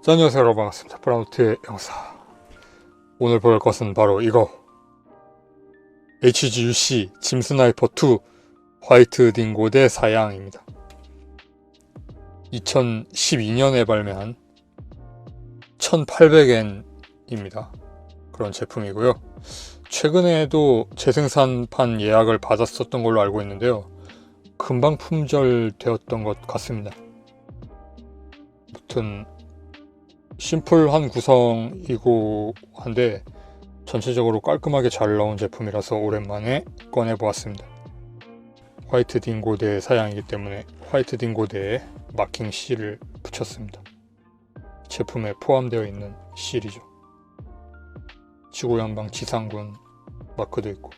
자, 안녕하세요 여러분, 반갑습니다. 브라운트의 영사. 오늘 볼 것은 바로 이거 HGUC 짐스나이퍼2 화이트 딩고 대 사양입니다. 2012년에 발매한 1800엔입니다. 그런 제품이고요. 최근에도 재생산판 예약을 받았었던 걸로 알고 있는데요. 금방 품절되었던 것 같습니다. 아무튼 심플한 구성이고 한데 전체적으로 깔끔하게 잘 나온 제품이라서 오랜만에 꺼내보았습니다. 화이트 딩고 대 사양이기 때문에 화이트 딩고 대에 마킹 C를 붙였습니다. 제품에 포함되어 있는 실이죠. 지구연방 지상군 마크도 있고.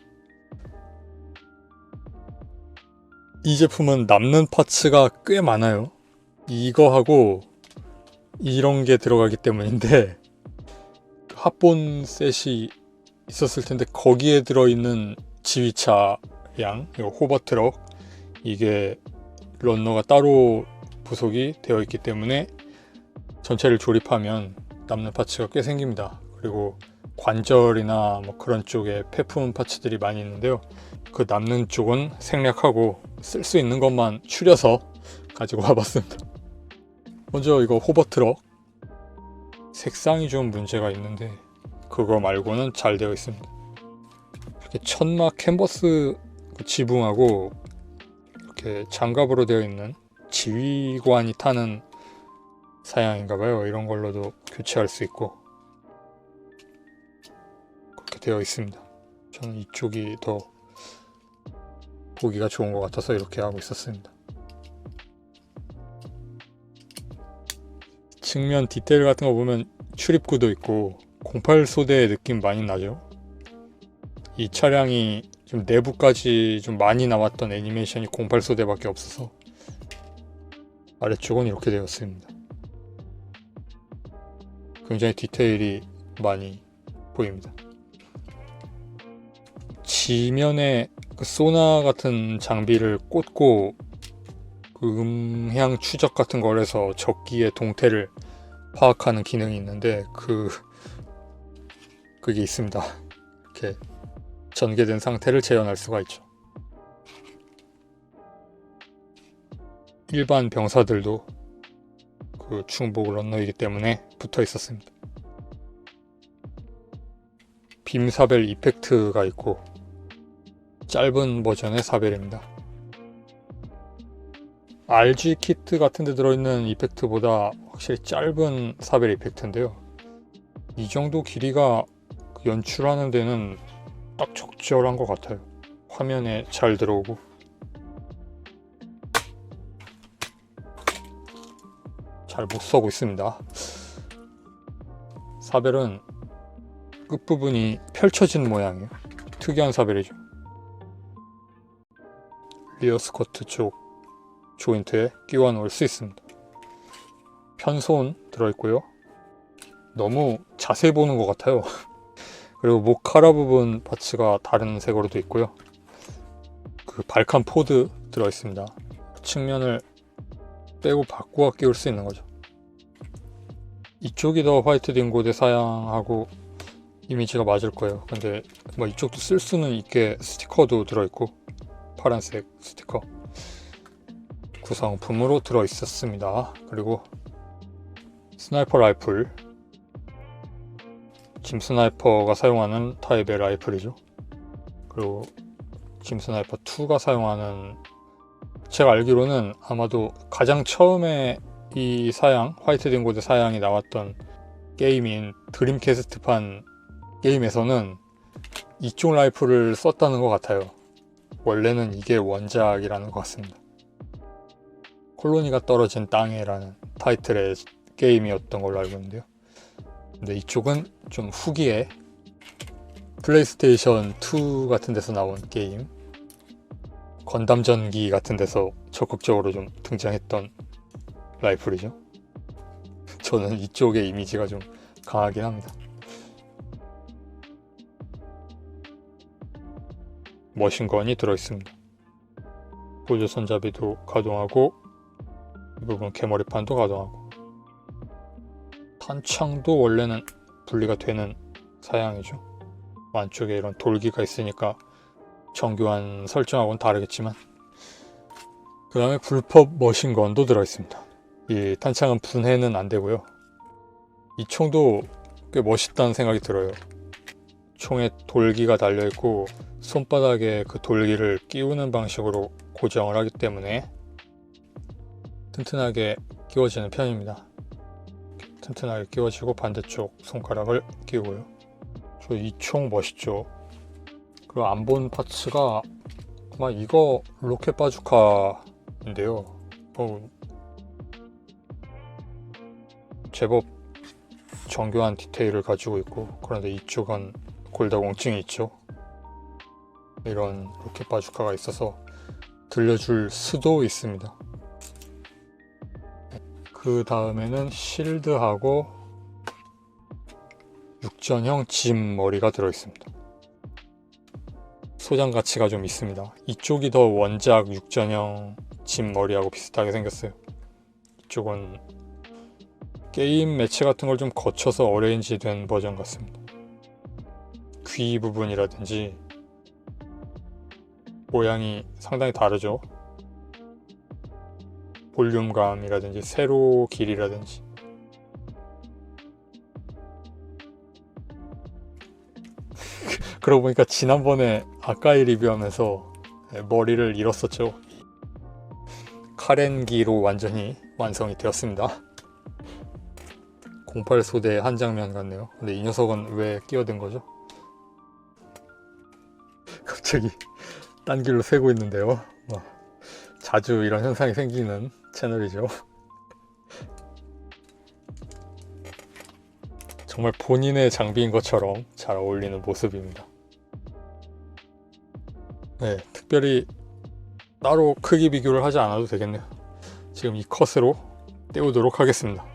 이 제품은 남는 파츠가 꽤 많아요. 이거하고 이런 게 들어가기 때문인데, 합본 셋이 있었을 텐데 거기에 들어있는 지휘차량, 호버트럭, 이게 런너가 따로 부속이 되어 있기 때문에 전체를 조립하면 남는 파츠가 꽤 생깁니다. 그리고 관절이나 뭐 그런 쪽에 폐품 파츠들이 많이 있는데요. 그 남는 쪽은 생략하고 쓸 수 있는 것만 추려서 가지고 와봤습니다. 먼저 이거 호버트럭, 색상이 좀 문제가 있는데 그거 말고는 잘 되어 있습니다. 이렇게 천막 캔버스 지붕하고 이렇게 장갑으로 되어 있는 지휘관이 타는 사양인가봐요. 이런 걸로도 교체할 수 있고 그렇게 되어 있습니다. 저는 이쪽이 더 보기가 좋은 것 같아서 이렇게 하고 있었습니다. 측면 디테일 같은 거 보면 출입구도 있고 08소대의 느낌 많이 나죠. 이 차량이 좀 내부까지 좀 많이 나왔던 애니메이션이 08소대밖에 없어서 아래쪽은 이렇게 되었습니다. 굉장히 디테일이 많이 보입니다. 지면에 그 소나 같은 장비를 꽂고 그 음향 추적 같은 걸 해서 적기의 동태를 파악하는 기능이 있는데 그게 있습니다. 이렇게 전개된 상태를 재현할 수가 있죠. 일반 병사들도 그 중복 런너이기 때문에 붙어 있었습니다. 빔 사벨 이펙트가 있고 짧은 버전의 사벨입니다. RG 키트 같은 데 들어있는 이펙트보다 확실히 짧은 사벨 이펙트인데요. 이 정도 길이가 연출하는 데는 딱 적절한 것 같아요. 화면에 잘 들어오고. 잘 못 써고 있습니다. 사벨은 끝부분이 펼쳐진 모양이에요. 특이한 사벨이죠. 리어 스커트 쪽 조인트에 끼워 놓을 수 있습니다. 편손 들어있고요. 너무 자세히 보는 것 같아요. 그리고 목 카라 부분 파츠가 다른 색으로 돼 있고요. 그 발칸 포드 들어있습니다. 측면을 빼고 바꾸어 끼울 수 있는 거죠. 이쪽이 더 화이트 딩고 대 사양하고 이미지가 맞을 거예요. 근데 뭐 이쪽도 쓸 수는 있게 스티커도 들어있고 파란색 스티커 구성품으로 들어있었습니다. 그리고 스나이퍼 라이플, 짐 스나이퍼가 사용하는 타입의 라이플이죠. 그리고 짐 스나이퍼 2가 사용하는, 제가 알기로는 아마도 가장 처음에 이 사양, 화이트 딩고 대 사양이 나왔던 게임인 드림캐스트판 게임에서는 이쪽 라이플을 썼다는 것 같아요. 원래는 이게 원작이라는 것 같습니다. 콜로니가 떨어진 땅에라는 타이틀의 게임이었던 걸로 알고 있는데요. 근데 이쪽은 좀 후기에 플레이스테이션 2 같은 데서 나온 게임, 건담 전기 같은 데서 적극적으로 좀 등장했던 라이플이죠. 저는 이쪽의 이미지가 좀 강하긴 합니다. 머신건이 들어있습니다. 보조 손잡이도 가동하고 이 부분 개머리판도 가동하고 탄창도 원래는 분리가 되는 사양이죠. 안쪽에 이런 돌기가 있으니까 정교한 설정하고는 다르겠지만, 그 다음에 불법 머신건도 들어있습니다. 이 탄창은 분해는 안 되고요. 이 총도 꽤 멋있다는 생각이 들어요. 총에 돌기가 달려있고 손바닥에 그 돌기를 끼우는 방식으로 고정을 하기 때문에 튼튼하게 끼워지는 편입니다. 튼튼하게 끼워지고 반대쪽 손가락을 끼우고요. 저 이 총 멋있죠. 그리고 안 본 파츠가 아마 이거 로켓 바주카인데요. 제법 정교한 디테일을 가지고 있고, 그런데 이쪽은 골다공증이 있죠. 이런 로켓 바주카가 있어서 들려줄 수도 있습니다. 그 다음에는 실드하고 육전형 짐 머리가 들어있습니다. 소장 가치가 좀 있습니다. 이쪽이 더 원작 육전형 짐 머리하고 비슷하게 생겼어요. 이쪽은 게임 매체 같은 걸 좀 거쳐서 어레인지 된 버전 같습니다. 귀 부분이라든지 모양이 상당히 다르죠. 볼륨감이라든지 세로 길이라든지. 그러고 보니까 지난번에 아까이 리뷰하면서 머리를 잃었었죠. 카렌기로 완전히 완성이 되었습니다. 08 소대의 한 장면 같네요. 근데 이 녀석은 왜 끼어든 거죠? 갑자기 딴 길로 새고 있는데요. 자주 이런 현상이 생기는 채널이죠. 정말 본인의 장비인 것처럼 잘 어울리는 모습입니다. 네, 특별히 따로 크기 비교를 하지 않아도 되겠네요. 지금 이 컷으로 떼우도록 하겠습니다.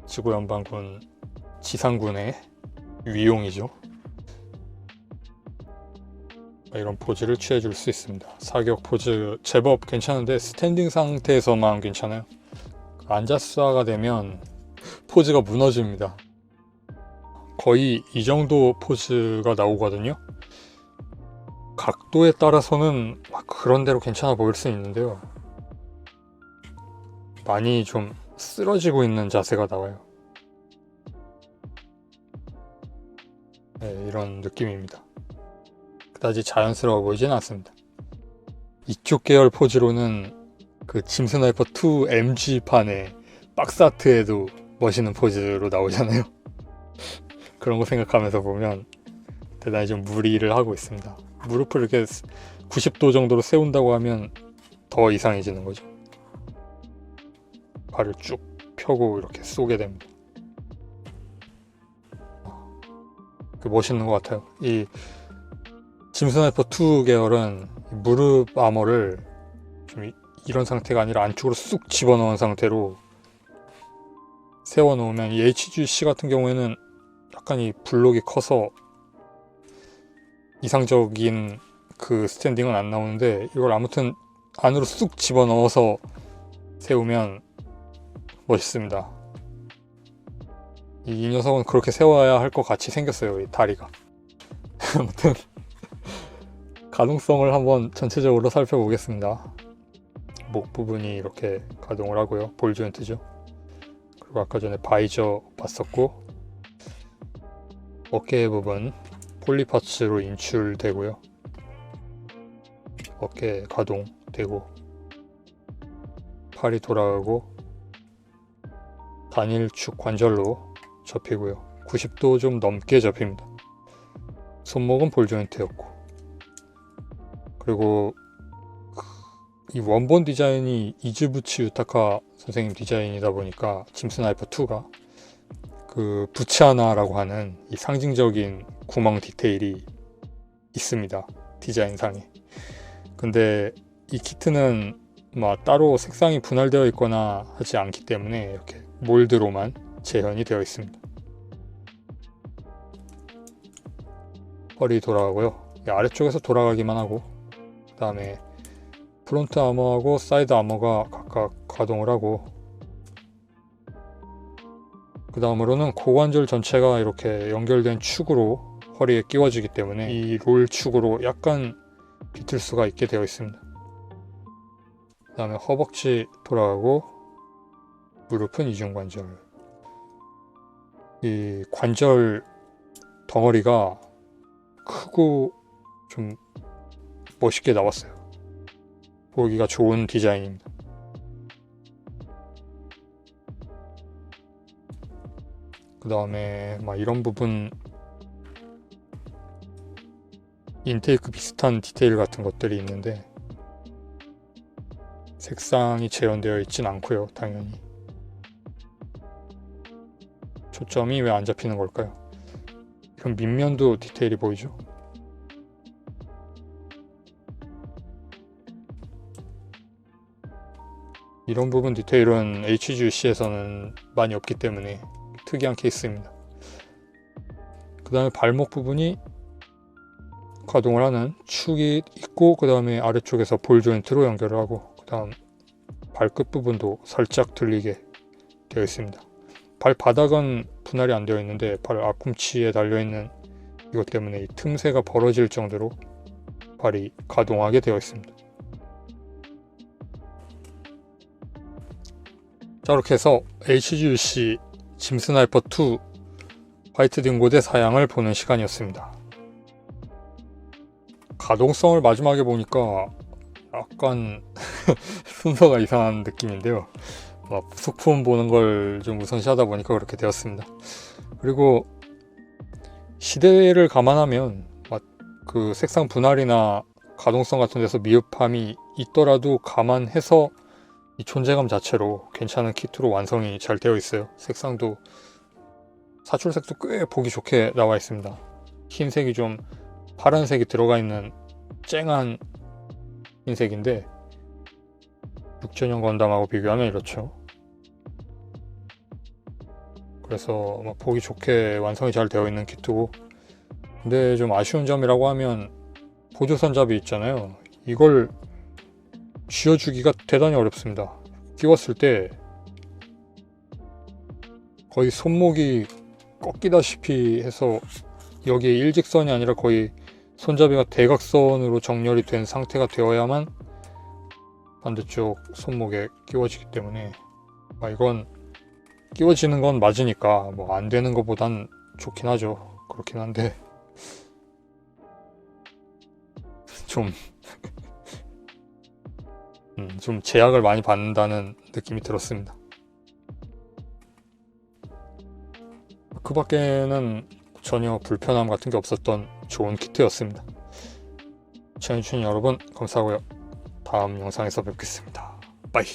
지구연방군 지상군의 위용이죠. 이런 포즈를 취해줄 수 있습니다. 사격 포즈 제법 괜찮은데 스탠딩 상태에서만 괜찮아요. 앉아싸가 되면 포즈가 무너집니다. 거의 이 정도 포즈가 나오거든요. 각도에 따라서는 막 그런 대로 괜찮아 보일 수 있는데요. 많이 좀 쓰러지고 있는 자세가 나와요. 네, 이런 느낌입니다. 그다지 자연스러워 보이진 않습니다. 이쪽 계열 포즈로는 그 짐 스나이퍼 2 MG판의 박스아트에도 멋있는 포즈로 나오잖아요. 그런 거 생각하면서 보면 대단히 좀 무리를 하고 있습니다. 무릎을 이렇게 90도 정도로 세운다고 하면 더 이상해지는 거죠. 발을 쭉 펴고 이렇게 쏘게 됩니다. 멋있는 것 같아요. 이 짐 스나이퍼 2 계열은 무릎 아머를 좀 이런 상태가 아니라 안쪽으로 쑥 집어넣은 상태로 세워놓으면 이 HGC 같은 경우에는 약간 이 블록이 커서 이상적인 그 스탠딩은 안 나오는데, 이걸 아무튼 안으로 쑥 집어넣어서 세우면 멋있습니다. 이 녀석은 그렇게 세워야 할 것 같이 생겼어요. 이 다리가. 아무튼 가동성을 한번 전체적으로 살펴보겠습니다. 목 부분이 이렇게 가동을 하고요. 볼 조인트죠. 그리고 아까 전에 바이저 봤었고, 어깨 부분 폴리파츠로 인출되고요. 어깨 가동되고, 팔이 돌아가고 단일축 관절로 접히고요. 90도 좀 넘게 접힙니다. 손목은 볼 조인트였고, 그리고 이 원본 디자인이 이즈부치 유타카 선생님 디자인이다 보니까 짐 스나이퍼 2가 그 부츠하나라고 하는 이 상징적인 구멍 디테일이 있습니다. 디자인상에. 근데 이 키트는 막 따로 색상이 분할되어 있거나 하지 않기 때문에 이렇게 몰드로만 재현이 되어 있습니다. 허리 돌아가고요. 아래쪽에서 돌아가기만 하고, 그 다음에 프론트 아머하고 사이드 아머가 각각 가동을 하고, 그 다음으로는 고관절 전체가 이렇게 연결된 축으로 허리에 끼워지기 때문에 이 롤 축으로 약간 비틀 수가 있게 되어 있습니다. 그 다음에 허벅지 돌아가고 무릎은 이중관절. 이 관절 덩어리가 크고 좀 멋있게 나왔어요. 보기가 좋은 디자인입니다. 그 다음에 막 이런 부분 인테이크 비슷한 디테일 같은 것들이 있는데 색상이 재현되어 있진 않고요. 당연히 초점이 왜 안 잡히는 걸까요? 이런 밑면도 디테일이 보이죠? 이런 부분 디테일은 HGC에서는 많이 없기 때문에 특이한 케이스입니다. 그 다음에 발목 부분이 가동을 하는 축이 있고 그 다음에 아래쪽에서 볼 조인트로 연결을 하고 그 다음 발끝 부분도 살짝 들리게 되어 있습니다. 발바닥은 분할이 안 되어 있는데 발 앞꿈치에 달려있는 이것 때문에 이 틈새가 벌어질 정도로 발이 가동하게 되어 있습니다. 자, 이렇게 해서 HGUC 짐 스나이퍼 2 화이트 딩고의 사양을 보는 시간이었습니다. 가동성을 마지막에 보니까 약간 순서가 이상한 느낌인데요. 부속품 보는 걸 좀 우선시하다 보니까 그렇게 되었습니다. 그리고 시대를 감안하면 그 색상 분할이나 가동성 같은 데서 미흡함이 있더라도 감안해서 이 존재감 자체로 괜찮은 키트로 완성이 잘 되어 있어요. 색상도 사출색도 꽤 보기 좋게 나와 있습니다. 흰색이 좀 파란색이 들어가 있는 쨍한 흰색인데 6000년 건담하고 비교하면 이렇죠. 그래서 보기 좋게 완성이 잘 되어 있는 키트고, 근데 좀 아쉬운 점이라고 하면 보조선잡이 있잖아요. 이걸 쥐어주기가 대단히 어렵습니다. 끼웠을 때 거의 손목이 꺾이다시피 해서 여기에 일직선이 아니라 거의 손잡이가 대각선으로 정렬이 된 상태가 되어야만 반대쪽 손목에 끼워지기 때문에 이건 끼워지는 건 맞으니까 안 되는 것보단 좋긴 하죠. 그렇긴 한데 좀 제약을 많이 받는다는 느낌이 들었습니다. 그 밖에는 전혀 불편함 같은 게 없었던 좋은 키트였습니다. 시청해주신 여러분 감사하고요. 다음 영상에서 뵙겠습니다. 빠이.